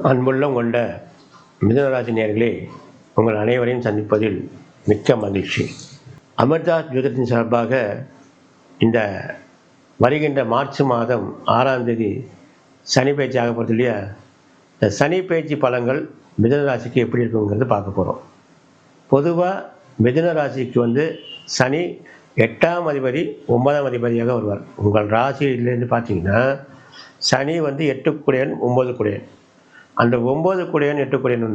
அன்புள்ளம் கொண்ட மிதுனராசி நேயர்களே, உங்கள் அனைவரையும் சந்திப்பதில் மிக்க மகிழ்ச்சி. அமர்தாஸ் ஜோதிடத்தின் சார்பாக இந்த வருகின்ற மார்ச் மாதம் 6ஆம் தேதி சனி பயிற்சி ஆக போகிறது இல்லையா? இந்த சனி பயிற்சி பலன்கள் மிதுனராசிக்கு எப்படி இருக்குங்கிறது பார்க்க போகிறோம். பொதுவாக மிதுனராசிக்கு சனி 8ஆம் அதிபதி 9ஆம் அதிபதியாக வருவார். உங்கள் ராசியிலேருந்து பார்த்தீங்கன்னா சனி 8 குடையன் 9 குடையன். அந்த 9 குடையன் 8 குடையன்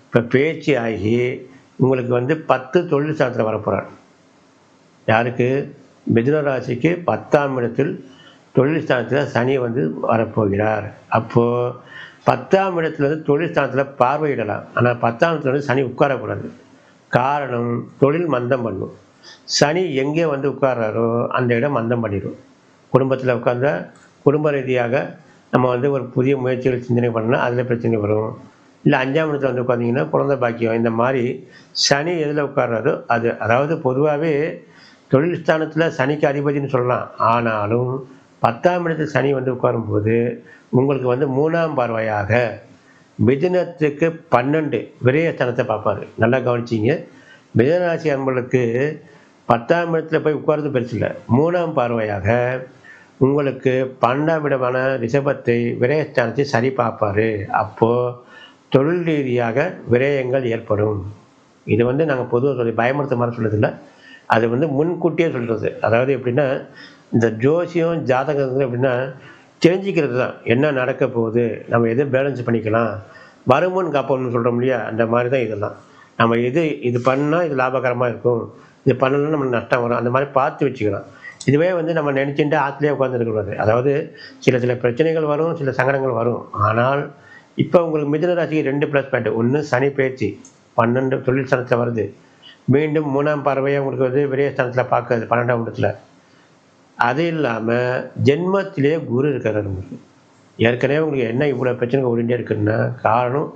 இப்போ பேச்சு ஆகி உங்களுக்கு 10 தொழில் ஸ்தானத்தில் வரப்போகிறார். யாருக்கு? மிதுன ராசிக்கு 10ஆம் இடத்தில் தொழில் ஸ்தானத்தில் சனி வரப்போகிறார். அப்போது 10ஆம் இடத்துல தொழில் ஸ்தானத்தில் பார்வையிடலாம். ஆனால் 10ஆம் இடத்துல சனி உட்காரக்கூடாது. காரணம், தொழில் மந்தம் பண்ணும். சனி எங்கே உட்கார்றாரோ அந்த இடம் மந்தம் பண்ணிடும். குடும்பத்தில் உட்கார்ந்தா குடும்ப ரீதியாக நம்ம ஒரு புதிய முயற்சிகள் சிந்தனை பண்ணால் அதில் பிரச்சனை வரும். இல்லை 5ஆம் இடத்துல உட்காந்திங்கன்னா குழந்தை பாக்கியம். இந்த மாதிரி சனி எதில் உட்கார்றாரோ அது, அதாவது பொதுவாகவே தொழில் ஸ்தானத்தில் சனிக்கு அதிபதினு சொல்லலாம். ஆனாலும் 10ஆம் இடத்தில் சனி உட்காரும்போது உங்களுக்கு 3ஆம் பார்வையாக மிதுனத்துக்கு 12 விரயஸ்தானத்தை பார்ப்பார். நல்லா கவனிச்சிங்க. மிதுனராசி அன்பர்களுக்கு 10ஆம் இடத்துல போய் உட்கார்றது பெருசு இல்லை. 3ஆம் பார்வையாக உங்களுக்கு 12ஆம் இடமான ரிஷபத்தை விரயஸ்தானத்தை சரி பார்ப்பார். அப்போது தொழில் ரீதியாக விரயங்கள் ஏற்படும். இது நாங்கள் பொதுவாக சொல்லி பயமுறுத்த மாதிரி சொல்கிறதில்ல, அது முன்கூட்டியே சொல்கிறது. அதாவது எப்படின்னா, இந்த ஜோசியம் ஜாதகம் எப்படின்னா தெரிஞ்சிக்கிறது தான், என்ன நடக்க போகுது, நம்ம எது பேலன்ஸ் பண்ணிக்கலாம், வருமுன் காப்போம்னு சொல்கிறோம் இல்லையா? அந்த மாதிரி தான் இதெல்லாம். நம்ம இது பண்ணால் இது லாபகரமாக இருக்கும், இது பண்ணலாம் நம்மளுக்கு நஷ்டம் வரும், அந்த மாதிரி பார்த்து வச்சுக்கலாம். இதுவே நம்ம நினச்சிட்டு ஆற்றுலேயே உட்காந்துருக்கக்கூடாது. அதாவது சில பிரச்சனைகள் வரும், சில சங்கடங்கள் வரும். ஆனால் இப்போ உங்களுக்கு மிதுன ராசிக்கு 2 ப்ளஸ் பாயிண்ட். ஒன்று, சனி பயிற்சி 12 தொழில் ஸ்தானத்தில் வருது. மீண்டும் 3ஆம் பார்வையை உங்களுக்கு விரயஸ்தானத்தில் பார்க்குறது 12ஆம் இடத்துல. அது இல்லாமல் ஜென்மத்திலே குரு இருக்கிறார் உங்களுக்கு. ஏற்கனவே உங்களுக்கு என்ன இவ்வளோ பிரச்சனைகள் ஓடிண்டே இருக்குன்னா காரணம்,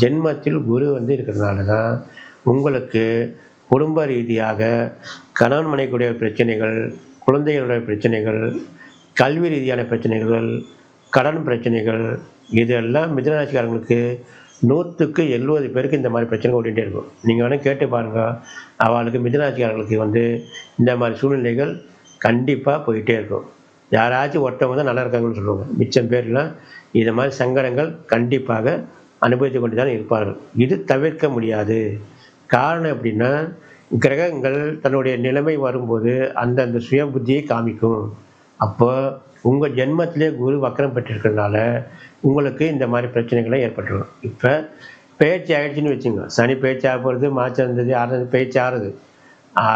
ஜென்மத்தில் குரு இருக்கிறதுனால தான் உங்களுக்கு குடும்ப ரீதியாக கணவன் மனைவிக்குடைய பிரச்சனைகள், குழந்தைகளுடைய பிரச்சனைகள், கல்வி ரீதியான பிரச்சனைகள், கடன் பிரச்சனைகள், இதெல்லாம் மிதுனராசிக்காரங்களுக்கு 100க்கு 70 பேருக்கு இந்த மாதிரி பிரச்சனை ஓடிட்டே இருக்கும். நீங்கள் வேணால் கேட்டு பாருங்கள். அவளுக்கு மிதுனராசிக்காரங்களுக்கு இந்த மாதிரி சூழ்நிலைகள் கண்டிப்பாக போயிட்டே இருக்கும். யாராச்சும் ஒருத்தவங்க தான் நல்லா இருக்காங்கன்னு சொல்லுவாங்க. மிச்சம் பேர்லாம் இது மாதிரி சங்கடங்கள் கண்டிப்பாக அனுபவித்து கொண்டு தான் இருப்பார்கள். இது தவிர்க்க முடியாது. காரணம் எப்படின்னா, கிரகங்கள் தன்னுடைய நிலைமை வரும்போது அந்தந்த சுய புத்தியை காமிக்கும். அப்போ உங்கள் ஜென்மத்திலே குரு வக்கரம் பெற்றிருக்கிறதுனால உங்களுக்கு இந்த மாதிரி பிரச்சனைகளை ஏற்பட்டுரும். இப்போ பேச்சு ஆகிடுச்சின்னு வச்சுங்க. சனி பேச்சு ஆக போகிறது, மார்ச் 6 பேச்சு ஆறுது.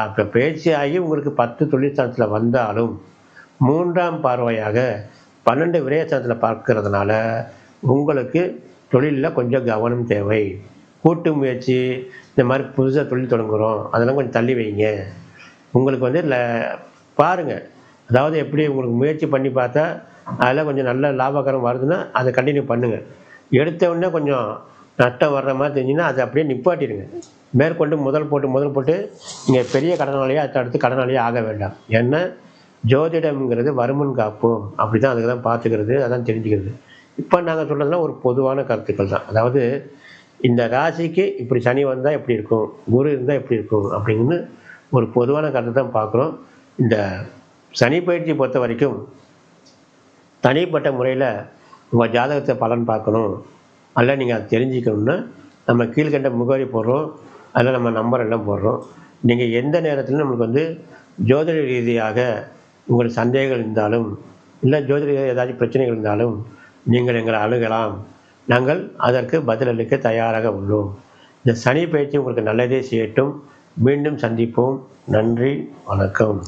இப்போ பேச்சு ஆகி உங்களுக்கு 10 தொழில் ஸ்தானத்தில் வந்தாலும் 3ஆம் பார்வையாக 12 விரயஸ்தானத்தில் பார்க்கறதுனால உங்களுக்கு தொழிலில் கொஞ்சம் கவனம் தேவை. கூட்டு முயற்சி, இந்த மாதிரி புதுசாக தொழில் தொடங்குகிறோம், அதெல்லாம் கொஞ்சம் தள்ளி வைங்க. உங்களுக்கு பாருங்கள். அதாவது எப்படி உங்களுக்கு முயற்சி பண்ணி பார்த்தா அதெல்லாம் கொஞ்சம் நல்ல லாபகரம் வருதுன்னா அதை கண்டினியூ பண்ணுங்கள். எடுத்த உடனே கொஞ்சம் நஷ்டம் வர்ற மாதிரி தெரிஞ்சுன்னா அதை அப்படியே நிப்பாட்டிடுங்க. மேற்கொண்டு முதல் போட்டு நீங்கள் பெரிய கடனாளியாக அடுத்து கடனாளியாக ஆக வேண்டாம். ஏன்னா ஜோதிடம்ங்கிறது வருமுன் காப்போம். அப்படி தான் அதுக்கு தான் பார்த்துக்கிறது, அதான் தெரிஞ்சுக்கிறது. இப்போ நாங்கள் சொல்கிறதுலாம் ஒரு பொதுவான கருத்துக்கள் தான். அதாவது இந்த ராசிக்கு இப்படி சனி வந்தால் எப்படி இருக்கும், குரு இருந்தால் எப்படி இருக்கும் அப்படின்னு ஒரு பொதுவான கருத்தை தான் பார்க்குறோம். இந்த சனி பயிற்சி பொறுத்த வரைக்கும் தனிப்பட்ட முறையில் உங்கள் ஜாதகத்தை பலன் பார்க்கணும், அல்ல நீங்கள் அதை தெரிஞ்சுக்கணுன்னா நம்ம கீழ்கண்ட முகவரி போடுறோம், அதில் நம்ம நம்பர் எல்லாம் போடுறோம். நீங்கள் எந்த நேரத்திலும் நம்மளுக்கு ஜோதிட ரீதியாக உங்களுக்கு சந்தேகங்கள் இருந்தாலும், இல்லை ஜோதிட ஏதாச்சும் பிரச்சனைகள் இருந்தாலும் நீங்கள் எங்களை அணுகலாம். நாங்கள் அதற்கு பதிலளிக்க தயாராக உள்ளோம். இந்த சனி பயிற்சி உங்களுக்கு நல்லதே செய்யட்டும். மீண்டும் சந்திப்போம். நன்றி, வணக்கம்.